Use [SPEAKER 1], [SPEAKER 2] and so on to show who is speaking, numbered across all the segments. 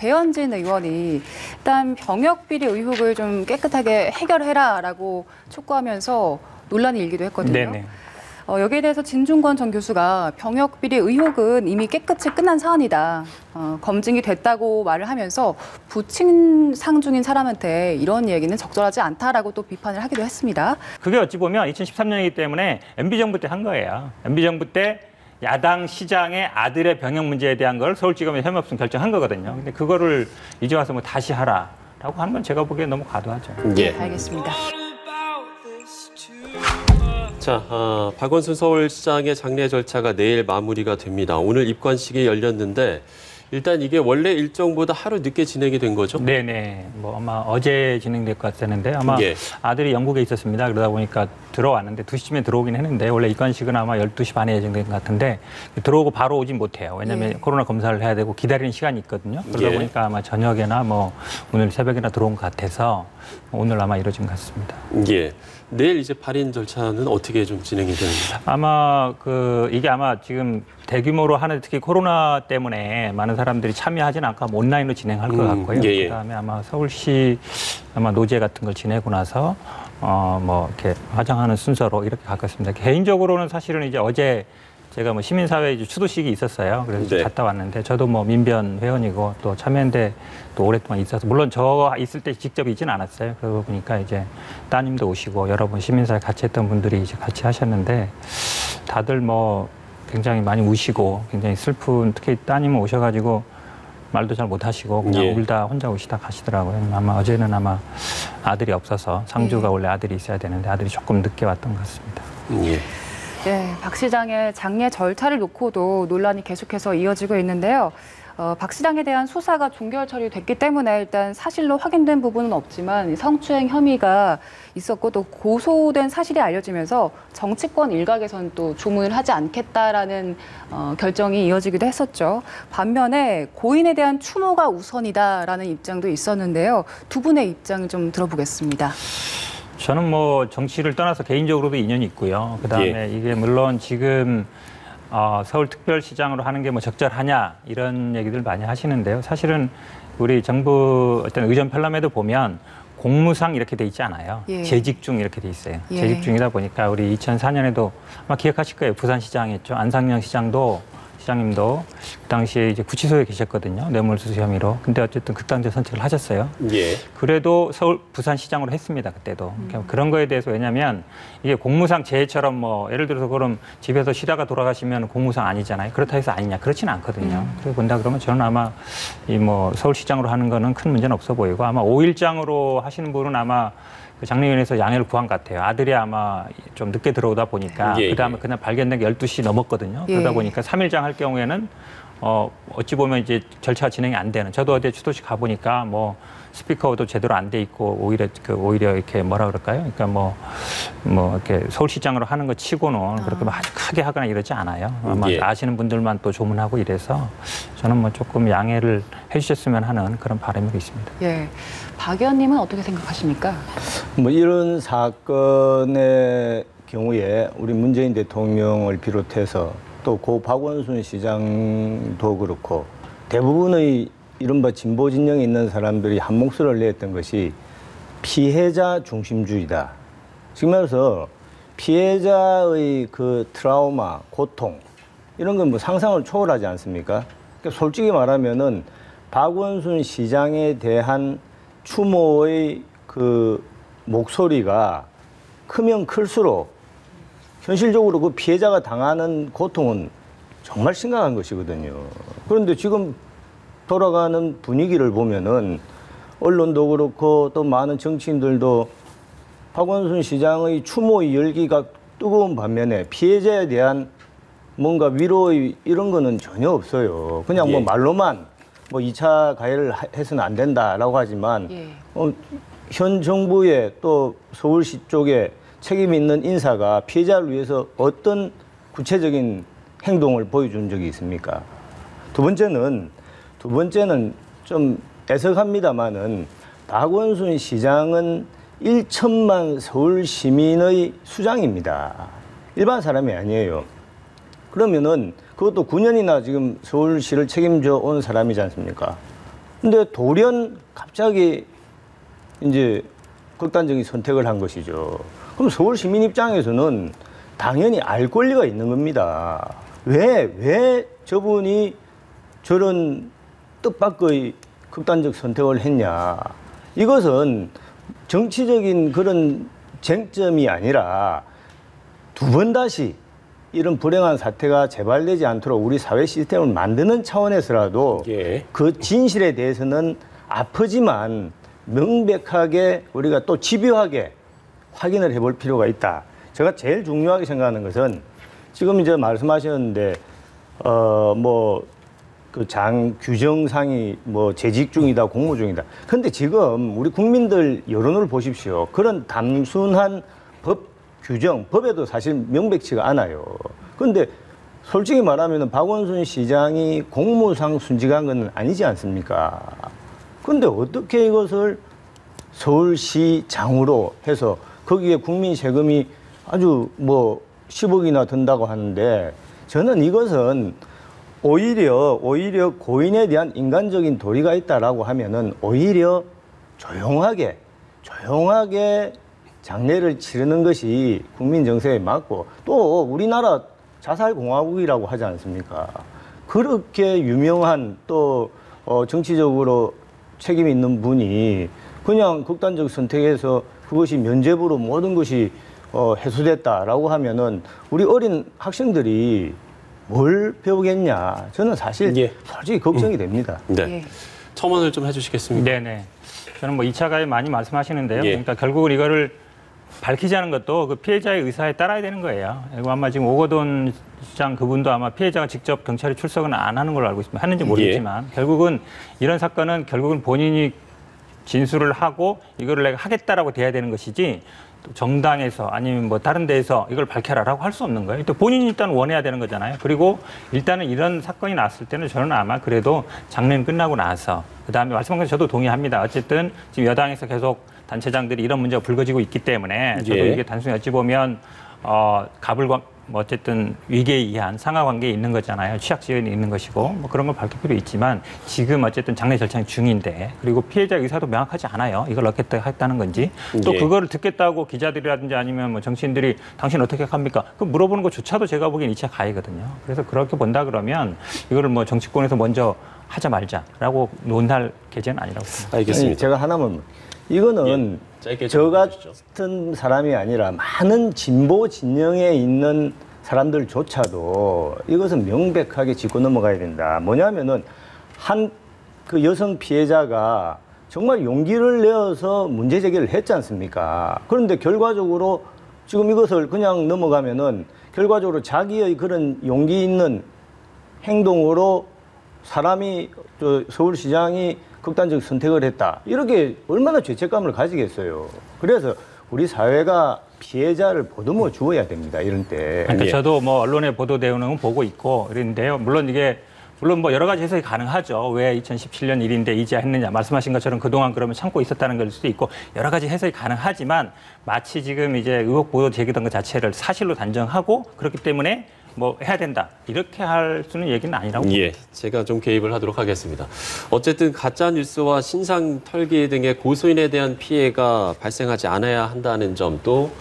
[SPEAKER 1] 배현진 의원이 일단 병역 비리 의혹을 좀 깨끗하게 해결해라라고 촉구하면서 논란이 일기도 했거든요.
[SPEAKER 2] 네네.
[SPEAKER 1] 여기에 대해서 진중권 전 교수가 병역 비리 의혹은 이미 깨끗이 끝난 사안이다. 검증이 됐다고 말을 하면서 부친상 중인 사람한테 이런 얘기는 적절하지 않다라고 또 비판을 하기도 했습니다.
[SPEAKER 2] 그게 어찌 보면 2013년이기 때문에 MB정부 때 한 거예요. MB정부 때 야당 시장의 아들의 병역 문제에 대한 걸 서울지검에 혐의 없음 결정한 거거든요. 근데 그거를 이제 와서 뭐 다시 하라라고 하는 건 제가 보기엔 너무 과도하죠.
[SPEAKER 3] 예.
[SPEAKER 1] 알겠습니다.
[SPEAKER 3] 자, 박원순 서울시장의 장례 절차가 내일 마무리가 됩니다. 오늘 입관식이 열렸는데 일단 이게 원래 일정보다 하루 늦게 진행이 된 거죠?
[SPEAKER 2] 네네. 뭐 아마 어제 진행될 것 같았는데 아마
[SPEAKER 3] 예.
[SPEAKER 2] 아들이 영국에 있었습니다. 그러다 보니까 들어왔는데 2시쯤에 들어오긴 했는데 원래 입관식은 아마 12시 반에 예정된 것 같은데 들어오고 바로 오진 못해요. 왜냐하면 코로나 검사를 해야 되고 기다리는 시간이 있거든요. 그러다 보니까 아마 저녁에나 뭐 오늘 새벽이나 들어온 것 같아서 오늘 아마 이루어진 것 같습니다.
[SPEAKER 3] 예. 내일 이제 발인 절차는 어떻게 좀 진행이 되는가요?
[SPEAKER 2] 아마 이게 아마 지금 대규모로 하는 특히 코로나 때문에 많은 사람들이 참여하지는 않고 온라인으로 진행할 것 같고요.
[SPEAKER 3] 예.
[SPEAKER 2] 그다음에 아마 서울시 아마 노제 같은 걸 지내고 나서 뭐 이렇게 화장하는 순서로 이렇게 갈 것 같습니다. 개인적으로는 사실은 이제 어제 제가 뭐 시민사회 추도식이 있었어요. 그래서
[SPEAKER 3] 네.
[SPEAKER 2] 갔다 왔는데 저도 뭐 민변 회원이고 또 참여연대 또 오랫동안 있어서 물론 저 있을 때 직접 있지는 않았어요. 그러고 보니까 이제 따님도 오시고 여러 분 시민사회 같이 했던 분들이 이제 같이 하셨는데 다들 뭐 굉장히 많이 우시고 굉장히 슬픈 특히 따님은 오셔가지고 말도 잘 못하시고 그냥 울다 혼자 오시다 가시더라고요. 아마 어제는 아마 아들이 없어서 상주가 원래 아들이 있어야 되는데 아들이 조금 늦게 왔던 것 같습니다.
[SPEAKER 3] 예.
[SPEAKER 1] 네, 박 시장의 장례 절차를 놓고도 논란이 계속해서 이어지고 있는데요. 박 시장에 대한 수사가 종결 처리됐기 때문에 일단 사실로 확인된 부분은 없지만 성추행 혐의가 있었고 또 고소된 사실이 알려지면서 정치권 일각에서는 또 조문을 하지 않겠다라는 결정이 이어지기도 했었죠. 반면에 고인에 대한 추모가 우선이다라는 입장도 있었는데요. 두 분의 입장을 좀 들어보겠습니다.
[SPEAKER 2] 저는 뭐 정치를 떠나서 개인적으로도 인연이 있고요. 그다음에 이게 물론 지금 서울특별시장으로 하는 게 뭐 적절하냐 이런 얘기들 많이 하시는데요. 사실은 우리 정부 어떤 의전 편람에도 보면 공무상 이렇게 돼 있지 않아요. 재직 중 이렇게 돼 있어요. 재직 중이다 보니까 우리 2004년에도 아마 기억하실 거예요. 부산시장이었죠. 안상영 시장님도 그 당시에 이제 구치소에 계셨거든요. 뇌물수수 혐의로. 근데 어쨌든 극단적 선택을 하셨어요.
[SPEAKER 3] 예.
[SPEAKER 2] 그래도 부산시장으로 했습니다. 그때도. 그러니까 그런 거에 대해서 왜냐하면 이게 공무상 재해처럼 뭐 예를 들어서 그럼 집에서 쉬다가 돌아가시면 공무상 아니잖아요. 그렇다 해서 아니냐. 그렇지는 않거든요. 그래서 본다 그러면 저는 아마 이 뭐 서울시장으로 하는 거는 큰 문제는 없어 보이고 아마 5일장으로 하시는 분은 아마 그 장례위원회에서 양해를 구한 것 같아요. 아들이 아마 좀 늦게 들어오다 보니까 그다음에 그날 발견된 게 12시 넘었거든요. 그러다 보니까 3일장 할 경우에는 어찌 보면 이제 절차가 진행이 안 되는. 저도 어제 추도식 가보니까 뭐 스피커도 제대로 안 돼 있고 오히려 이렇게 뭐라 그럴까요? 그러니까 뭐 이렇게 서울시장으로 하는 거 치고는 그렇게 막 아주 크게 하거나 이러지 않아요. 아마 아시는 분들만 또 조문하고 이래서 저는 뭐 조금 양해를 해주셨으면 하는 그런 바람이 있습니다.
[SPEAKER 1] 예, 박 의원님은 어떻게 생각하십니까?
[SPEAKER 4] 뭐 이런 사건의 경우에 우리 문재인 대통령을 비롯해서 또 고 박원순 시장도 그렇고 대부분의 이른바 진보 진영에 있는 사람들이 한 목소리를 냈던 것이 피해자 중심주의다. 지금 말해서 피해자의 그 트라우마, 고통 이런 건 뭐 상상을 초월하지 않습니까? 그러니까 솔직히 말하면은 박원순 시장에 대한 추모의 그 목소리가 크면 클수록 현실적으로 그 피해자가 당하는 고통은 정말 심각한 것이거든요. 그런데 지금 돌아가는 분위기를 보면은 언론도 그렇고 또 많은 정치인들도 박원순 시장의 추모의 열기가 뜨거운 반면에 피해자에 대한 뭔가 위로의 이런 거는 전혀 없어요. 그냥 뭐 말로만 뭐 2차 가해를 해서는 안 된다라고 하지만 현 정부의 또 서울시 쪽에 책임 있는 인사가 피해자를 위해서 어떤 구체적인 행동을 보여준 적이 있습니까? 두 번째는 좀 애석합니다만은 박원순 시장은 1천만 서울 시민의 수장입니다. 일반 사람이 아니에요. 그러면은 그것도 9년이나 지금 서울시를 책임져 온 사람이지 않습니까? 근데 돌연 갑자기 이제 극단적인 선택을 한 것이죠. 그럼 서울 시민 입장에서는 당연히 알 권리가 있는 겁니다. 왜 저분이 저런 뜻밖의 극단적 선택을 했냐. 이것은 정치적인 그런 쟁점이 아니라 두 번 다시 이런 불행한 사태가 재발되지 않도록 우리 사회 시스템을 만드는 차원에서라도
[SPEAKER 3] 예.
[SPEAKER 4] 그 진실에 대해서는 아프지만 명백하게 우리가 또 집요하게 확인을 해볼 필요가 있다. 제가 제일 중요하게 생각하는 것은 지금 이제 말씀하셨는데 그 장 규정상이 뭐 재직 중이다, 공모 중이다. 그런데 지금 우리 국민들 여론을 보십시오. 그런 단순한 법 규정, 법에도 사실 명백치가 않아요. 그런데 솔직히 말하면 박원순 시장이 공무상 순직한 건 아니지 않습니까? 그런데 어떻게 이것을 서울시장으로 해서 거기에 국민 세금이 아주 뭐 10억이나 든다고 하는데 저는 이것은 오히려 고인에 대한 인간적인 도리가 있다라고 하면은 오히려 조용하게 장례를 치르는 것이 국민 정서에 맞고 또 우리나라 자살공화국이라고 하지 않습니까? 그렇게 유명한 또 정치적으로 책임 있는 분이 그냥 극단적 선택해서 그것이 면죄부로 모든 것이 해소됐다라고 하면은 우리 어린 학생들이 뭘 배우겠냐. 저는 사실
[SPEAKER 3] 예.
[SPEAKER 4] 솔직히 걱정이 됩니다.
[SPEAKER 3] 네.
[SPEAKER 1] 예.
[SPEAKER 3] 첨언을 좀 해주시겠습니까?
[SPEAKER 2] 네네. 저는 뭐 2차 가해 많이 말씀하시는데요.
[SPEAKER 3] 예.
[SPEAKER 2] 그러니까 결국은 이거를 밝히자는 것도 그 피해자의 의사에 따라야 되는 거예요. 그리고 아마 지금 오거돈 시장 그분도 아마 피해자가 직접 경찰에 출석은 안 하는 걸로 알고 있습니다. 하는지 모르겠지만 결국은 이런 사건은 결국은 본인이 진술을 하고 이거를 내가 하겠다라고 돼야 되는 것이지 또 정당에서 아니면 뭐 다른 데에서 이걸 밝혀라라고 할 수 없는 거예요. 또 본인이 일단 원해야 되는 거잖아요. 그리고 일단은 이런 사건이 났을 때는 저는 아마 그래도 장례는 끝나고 나서 그다음에 말씀한 건 저도 동의합니다. 어쨌든 지금 여당에서 계속 단체장들이 이런 문제가 불거지고 있기 때문에 저도
[SPEAKER 3] 예.
[SPEAKER 2] 이게 단순히 어찌 보면 가불관 뭐 어쨌든 위계에 의한 상하관계에 있는 거잖아요. 취약지연이 있는 것이고 뭐 그런 걸 밝힐 필요 있지만 지금 어쨌든 장례 절차는 중인데 그리고 피해자 의사도 명확하지 않아요. 이걸 어떻게 했다는 건지 또
[SPEAKER 3] 예.
[SPEAKER 2] 그거를 듣겠다고 기자들이라든지 아니면 뭐 정치인들이 당신 어떻게 합니까? 그 물어보는 것조차도 제가 보기엔 2차 가해거든요. 그래서 그렇게 본다 그러면 이거를 뭐 정치권에서 먼저 하자 말자라고 논할 계제는 아니라고 생각합니다.
[SPEAKER 3] 알겠습니다.
[SPEAKER 4] 아니, 제가 하나만 이거는
[SPEAKER 3] 짧게
[SPEAKER 4] 저
[SPEAKER 3] 좀 해주시죠.
[SPEAKER 4] 같은 사람이 아니라 많은 진보 진영에 있는 사람들조차도 이것은 명백하게 짚고 넘어가야 된다. 뭐냐면은 한 그 여성 피해자가 정말 용기를 내어서 문제 제기를 했지 않습니까? 그런데 결과적으로 지금 이것을 그냥 넘어가면은 결과적으로 자기의 그런 용기 있는 행동으로 사람이 서울시장이 극단적 선택을 했다. 이렇게 얼마나 죄책감을 가지겠어요. 그래서 우리 사회가 피해자를 보듬어 주어야 됩니다. 이런 때.
[SPEAKER 2] 그러니까
[SPEAKER 3] 예.
[SPEAKER 2] 저도 뭐 언론에 보도되는 건 보고 있고 그런데요. 물론 뭐 여러 가지 해석이 가능하죠. 왜 2017년 일인데 이제 했느냐. 말씀하신 것처럼 그동안 그러면 참고 있었다는 걸 수도 있고 여러 가지 해석이 가능하지만 마치 지금 이제 의혹 보도 제기된 것 자체를 사실로 단정하고 그렇기 때문에 뭐 해야 된다. 이렇게 할 수는 얘기는 아니라고 봅니다.
[SPEAKER 3] 예, 제가 좀 개입을 하도록 하겠습니다. 어쨌든 가짜 뉴스와 신상 털기 등의 고소인에 대한 피해가 발생하지 않아야 한다는 점도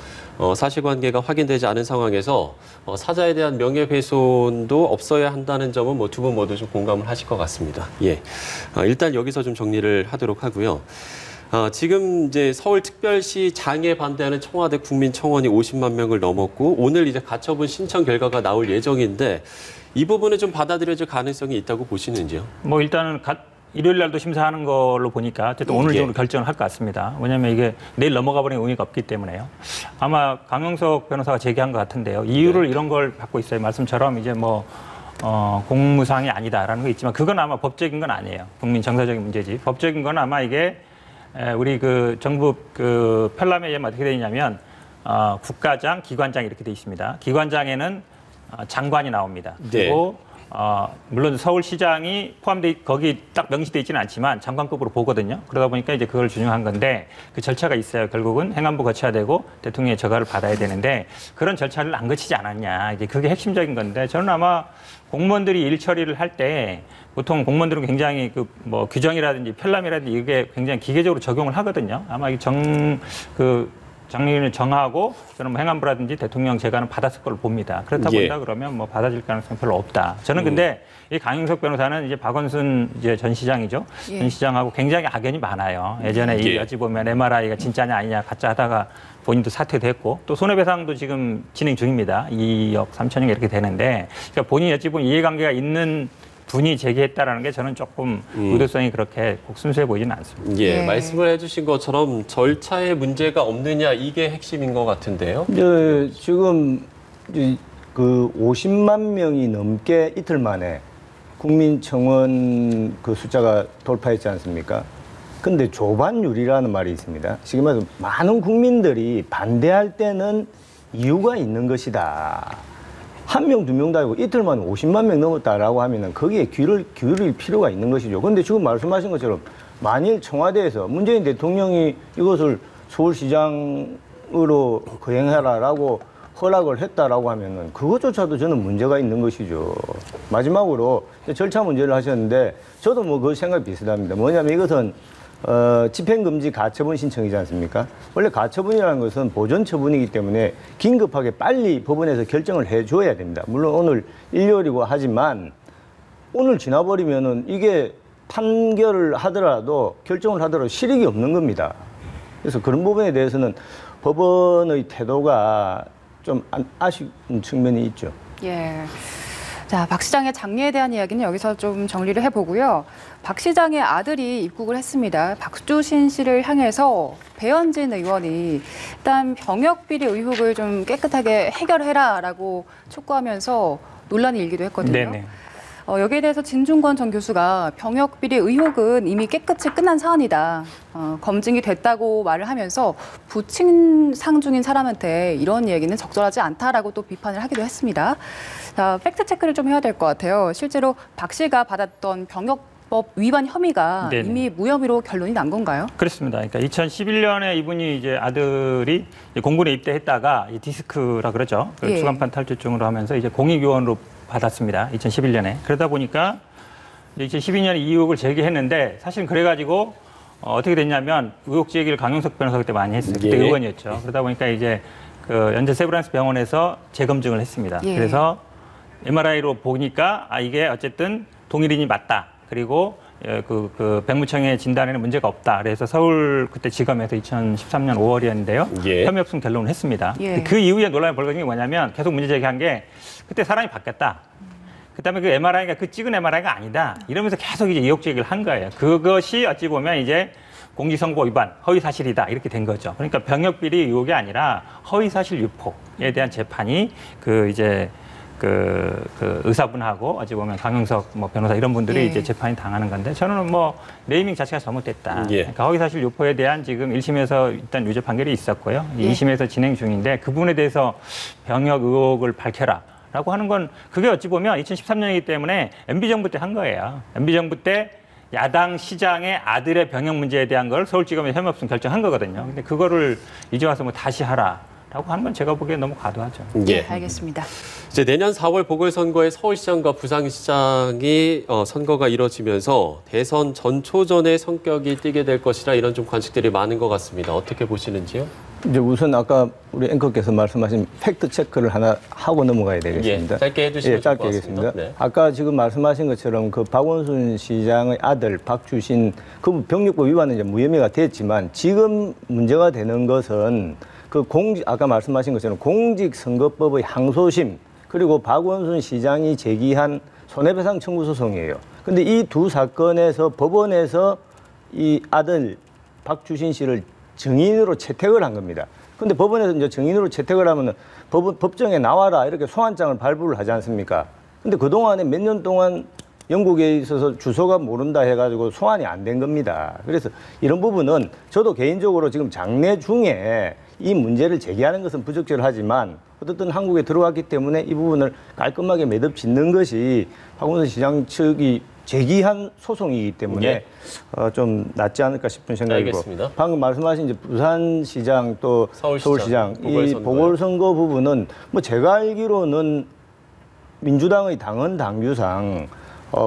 [SPEAKER 3] 사실관계가 확인되지 않은 상황에서 사자에 대한 명예훼손도 없어야 한다는 점은 뭐 두 분 모두 좀 공감을 하실 것 같습니다. 예, 일단 여기서 좀 정리를 하도록 하고요. 지금 이제 서울특별시 장애 반대하는 청와대 국민청원이 50만 명을 넘었고 오늘 이제 가처분 신청 결과가 나올 예정인데 이 부분은 좀 받아들여질 가능성이 있다고 보시는지요?
[SPEAKER 2] 뭐 일단은 일요일 날도 심사하는 걸로 보니까 어쨌든 오늘
[SPEAKER 3] 예.
[SPEAKER 2] 중으로 결정을 할 것 같습니다. 왜냐하면 이게 내일 넘어가 버리는 의미가 없기 때문에요. 아마 강용석 변호사가 제기한 것 같은데요. 이유를 이런 걸 갖고 있어요. 말씀처럼 이제 뭐 공무상이 아니다라는 거 있지만 그건 아마 법적인 건 아니에요. 국민 정서적인 문제지. 법적인 건 아마 이게 우리 그 정부 그 편람에 의하면 어떻게 되냐면 국가장, 기관장 이렇게 돼 있습니다. 기관장에는 장관이 나옵니다. 그리고 물론 서울시장이 포함돼 거기 딱 명시돼 있지는 않지만 장관급으로 보거든요. 그러다 보니까 이제 그걸 준용한 건데 그 절차가 있어요. 결국은 행안부 거쳐야 되고 대통령의 저가를 받아야 되는데 그런 절차를 안 거치지 않았냐. 이제 그게 핵심적인 건데 저는 아마 공무원들이 일 처리를 할 때 보통 공무원들은 굉장히 그 뭐 규정이라든지 편람이라든지 이게 굉장히 기계적으로 적용을 하거든요. 아마 이 장례인을 정하고 저는 뭐 행안부라든지 대통령 재가는 받았을 걸로 봅니다. 그렇다
[SPEAKER 3] 예.
[SPEAKER 2] 본다 그러면 뭐 받아질 가능성이 별로 없다. 저는 근데 이 강용석 변호사는 이제 박원순 이제 전 시장이죠.
[SPEAKER 1] 예.
[SPEAKER 2] 전 시장하고 굉장히 악연이 많아요. 예전에 이 어찌 보면 MRI가 진짜냐 아니냐 가짜 하다가 본인도 사퇴도 했고 또 손해배상도 지금 진행 중입니다. 2억 3천억 이렇게 되는데 그러니까 본인이 어찌 보면 이해관계가 있는 분이 제기했다라는 게 저는 조금 의도성이 그렇게 꼭 순수해 보이지는 않습니다.
[SPEAKER 3] 예,
[SPEAKER 1] 예.
[SPEAKER 3] 말씀을 해주신 것처럼 절차에 문제가 없느냐 이게 핵심인 것 같은데요.
[SPEAKER 4] 지금 그 50만 명이 넘게 이틀 만에 국민청원 그 숫자가 돌파했지 않습니까? 근데 조반율이라는 말이 있습니다. 지금 말해서 많은 국민들이 반대할 때는 이유가 있는 것이다. 한 명, 두 명도 아니고 이틀 만에 50만 명 넘었다라고 하면은 거기에 귀를 기울일 필요가 있는 것이죠. 근데 지금 말씀하신 것처럼 만일 청와대에서 문재인 대통령이 이것을 서울시장으로 거행해라라고 허락을 했다라고 하면은 그것조차도 저는 문제가 있는 것이죠. 마지막으로 절차 문제를 하셨는데 저도 뭐 그 생각이 비슷합니다. 뭐냐면 이것은 집행금지 가처분 신청이지 않습니까? 원래 가처분이라는 것은 보존 처분이기 때문에 긴급하게 빨리 법원에서 결정을 해줘야 됩니다. 물론 오늘 일요일이고 하지만 오늘 지나버리면은 이게 판결을 하더라도 결정을 하더라도 실익이 없는 겁니다. 그래서 그런 부분에 대해서는 법원의 태도가 좀 아쉬운 측면이 있죠.
[SPEAKER 1] 예. 자, 박 시장의 장례에 대한 이야기는 여기서 좀 정리를 해보고요. 박 시장의 아들이 입국을 했습니다. 박주신 씨를 향해서 배현진 의원이 일단 병역비리 의혹을 좀 깨끗하게 해결해라라고 촉구하면서 논란이 일기도 했거든요.
[SPEAKER 2] 네네.
[SPEAKER 1] 여기에 대해서 진중권 전 교수가 병역비리 의혹은 이미 깨끗이 끝난 사안이다. 검증이 됐다고 말을 하면서 부친상 중인 사람한테 이런 얘기는 적절하지 않다라고 또 비판을 하기도 했습니다. 자, 팩트 체크를 좀 해야 될 것 같아요. 실제로 박 씨가 받았던 병역법 위반 혐의가
[SPEAKER 2] 네네.
[SPEAKER 1] 이미 무혐의로 결론이 난 건가요?
[SPEAKER 2] 그렇습니다. 그러니까 2011년에 이분이 이제 아들이 이제 공군에 입대했다가 이 디스크라 그러죠. 그
[SPEAKER 1] 예.
[SPEAKER 2] 주간판 탈주증으로 하면서 이제 공익요원으로 받았습니다. 2011년에. 그러다 보니까 이제 2012년에 이 의혹을 제기했는데 사실 그래가지고 어떻게 됐냐면 의혹 제기를 강용석 변호사 그때 많이 했어요. 그때
[SPEAKER 3] 예.
[SPEAKER 2] 의원이었죠. 그러다 보니까 이제 그 연재 세브란스 병원에서 재검증을 했습니다.
[SPEAKER 1] 예.
[SPEAKER 2] 그래서 MRI로 보니까 이게 어쨌든 동일인이 맞다. 그리고 그 백무청의 진단에는 문제가 없다. 그래서 서울 그때 지검에서 2013년 5월이었는데요.
[SPEAKER 3] 예.
[SPEAKER 2] 혐의 없음 결론을 했습니다.
[SPEAKER 1] 예.
[SPEAKER 2] 근데 그 이후에 논란이 벌어진 게 뭐냐면 계속 문제 제기한 게 그때 사람이 바뀌었다. 그다음에 그 MRI가 그 찍은 MRI가 아니다. 이러면서 계속 이제 의혹 제기를 한 거예요. 그것이 어찌 보면 이제 공직선거 위반, 허위사실이다 이렇게 된 거죠. 그러니까 병역비리 의혹이 아니라 허위사실 유포에 대한 재판이 그 의사분하고 어찌 보면 강용석 뭐 변호사 이런 분들이
[SPEAKER 1] 예.
[SPEAKER 2] 이제 재판이 당하는 건데 저는 뭐 네이밍 자체가 잘못됐다.
[SPEAKER 3] 예.
[SPEAKER 2] 그러니까 허위사실 유포에 대한 지금 1심에서 일단 유죄 판결이 있었고요.
[SPEAKER 1] 예.
[SPEAKER 2] 2심에서 진행 중인데 그 부분에 대해서 병역 의혹을 밝혀라. 라고 하는 건 그게 어찌 보면 2013년이기 때문에 MB정부 때 한 거예요. MB정부 때 야당 시장의 아들의 병역 문제에 대한 걸 서울지검에 혐의 없음 결정한 거거든요. 근데 그거를 이제 와서 뭐 다시 하라라고 하는 건 제가 보기엔 너무 과도하죠.
[SPEAKER 3] 예.
[SPEAKER 1] 알겠습니다.
[SPEAKER 3] 이제 내년 4월 보궐선거에 서울시장과 부산시장이 선거가 이뤄지면서 대선 전초전의 성격이 띠게 될 것이라 이런 좀 관측들이 많은 것 같습니다. 어떻게 보시는지요?
[SPEAKER 4] 이제 우선 아까 우리 앵커께서 말씀하신 팩트 체크를 하나 하고 넘어가야 되겠습니다.
[SPEAKER 3] 예, 짧게 해주시면
[SPEAKER 4] 예, 짧게
[SPEAKER 3] 좋을 것 같습니다.
[SPEAKER 4] 하겠습니다.
[SPEAKER 3] 네.
[SPEAKER 4] 아까 지금 말씀하신 것처럼 그 박원순 시장의 아들 박주신 그 병역법 위반은 이제 무혐의가 됐지만 지금 문제가 되는 것은 그 아까 말씀하신 것처럼 공직선거법의 항소심 그리고 박원순 시장이 제기한 손해배상 청구 소송이에요. 근데 이 두 사건에서 법원에서 이 아들 박주신 씨를 증인으로 채택을 한 겁니다. 근데 법원에서 이제 증인으로 채택을 하면은 법정에 나와라 이렇게 소환장을 발부를 하지 않습니까? 근데 그동안에 몇 년 동안 영국에 있어서 주소가 모른다 해가지고 소환이 안 된 겁니다. 그래서 이런 부분은 저도 개인적으로 지금 장례 중에 이 문제를 제기하는 것은 부적절하지만 어쨌든 한국에 들어왔기 때문에 이 부분을 깔끔하게 매듭 짓는 것이 박원순 시장 측이 제기한 소송이기 때문에
[SPEAKER 3] 예.
[SPEAKER 4] 좀 낫지 않을까 싶은 생각이고
[SPEAKER 3] 알겠습니다.
[SPEAKER 4] 방금 말씀하신 이제 부산시장 또 서울시장 이
[SPEAKER 3] 보궐선거요.
[SPEAKER 4] 보궐선거 부분은 뭐 제가 알기로는 민주당의 당헌 당규상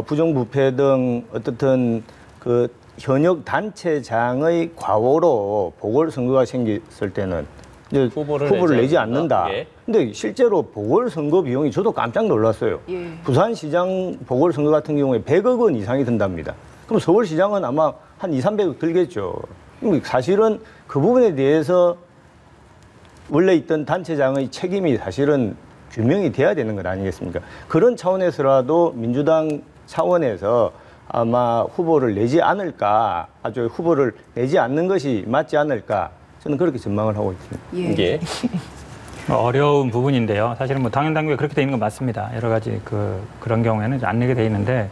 [SPEAKER 4] 부정부패 등 어떻든 그 현역 단체장의 과오로 보궐선거가 생겼을 때는 이제
[SPEAKER 3] 후보를
[SPEAKER 4] 내지 않는다.
[SPEAKER 3] 예.
[SPEAKER 4] 근데 실제로 보궐선거 비용이 저도 깜짝 놀랐어요.
[SPEAKER 1] 예.
[SPEAKER 4] 부산시장 보궐선거 같은 경우에 100억 원 이상이 든답니다. 그럼 서울시장은 아마 한 2, 300억 들겠죠. 사실은 그 부분에 대해서 원래 있던 단체장의 책임이 사실은 규명이 돼야 되는 것 아니겠습니까? 그런 차원에서라도 민주당 차원에서 아마 후보를 내지 않을까, 아주 후보를 내지 않는 것이 맞지 않을까, 저는 그렇게 전망을 하고 있습니다.
[SPEAKER 1] 예.
[SPEAKER 3] 예.
[SPEAKER 2] 어려운 부분인데요. 사실은 뭐 당연 당규에 그렇게 돼 있는 건 맞습니다. 여러 가지 그런 경우에는 안 내게 돼 있는데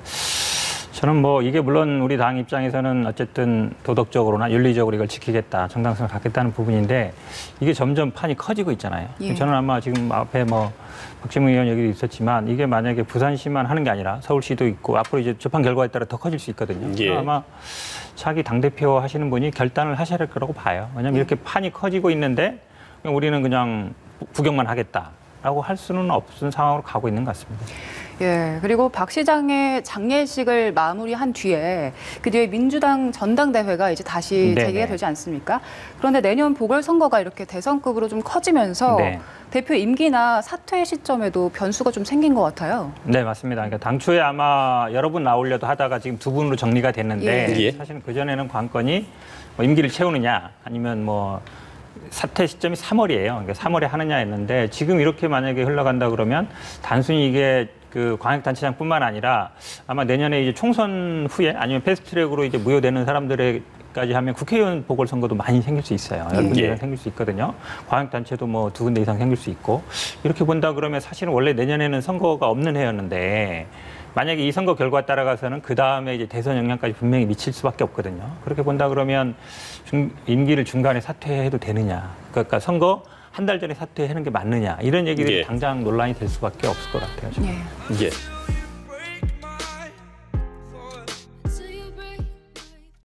[SPEAKER 2] 저는 뭐 이게 물론 우리 당 입장에서는 어쨌든 도덕적으로나 윤리적으로 이걸 지키겠다, 정당성을 갖겠다는 부분인데 이게 점점 판이 커지고 있잖아요.
[SPEAKER 1] 예.
[SPEAKER 2] 저는 아마 지금 앞에 뭐 박지문 의원 얘기도 있었지만 이게 만약에 부산시만 하는 게 아니라 서울시도 있고 앞으로 이제 재판 결과에 따라 더 커질 수 있거든요.
[SPEAKER 3] 예.
[SPEAKER 2] 아마 차기 당대표 하시는 분이 결단을 하셔야 될 거라고 봐요. 왜냐하면 이렇게 판이 커지고 있는데 우리는 그냥 구경만 하겠다라고 할 수는 없는 상황으로 가고 있는 것 같습니다.
[SPEAKER 1] 예, 그리고 박 시장의 장례식을 마무리한 뒤에 그 뒤에 민주당 전당대회가 이제 다시
[SPEAKER 2] 네네.
[SPEAKER 1] 재개가 되지 않습니까? 그런데 내년 보궐선거가 이렇게 대선급으로 좀 커지면서
[SPEAKER 2] 네.
[SPEAKER 1] 대표 임기나 사퇴 시점에도 변수가 좀 생긴 것 같아요.
[SPEAKER 2] 네, 맞습니다. 그러니까 당초에 아마 여러 분 나오려도 하다가 지금 두 분으로 정리가 됐는데
[SPEAKER 3] 예.
[SPEAKER 2] 사실은 그전에는 관건이 뭐 임기를 채우느냐 아니면 뭐 사퇴 시점이 3월이에요. 그러니까 3월에 하느냐 했는데 지금 이렇게 만약에 흘러간다 그러면 단순히 이게 그 광역단체장뿐만 아니라 아마 내년에 이제 총선 후에 아니면 패스트트랙으로 이제 무효되는 사람들에까지 하면 국회의원 보궐선거도 많이 생길 수 있어요. 여러 군데
[SPEAKER 3] 예.
[SPEAKER 2] 생길 수 있거든요. 광역단체도 뭐 2군데 이상 생길 수 있고 이렇게 본다 그러면 사실은 원래 내년에는 선거가 없는 해였는데 만약에 이 선거 결과에 따라가서는 그 다음에 이제 대선 영향까지 분명히 미칠 수밖에 없거든요. 그렇게 본다 그러면 임기를 중간에 사퇴해도 되느냐? 그러니까 선거 한 달 전에 사퇴하는 게 맞느냐? 이런 얘기들이
[SPEAKER 3] 예.
[SPEAKER 2] 당장 논란이 될 수밖에 없을 것 같아요. 저는.
[SPEAKER 1] 예.
[SPEAKER 3] 예.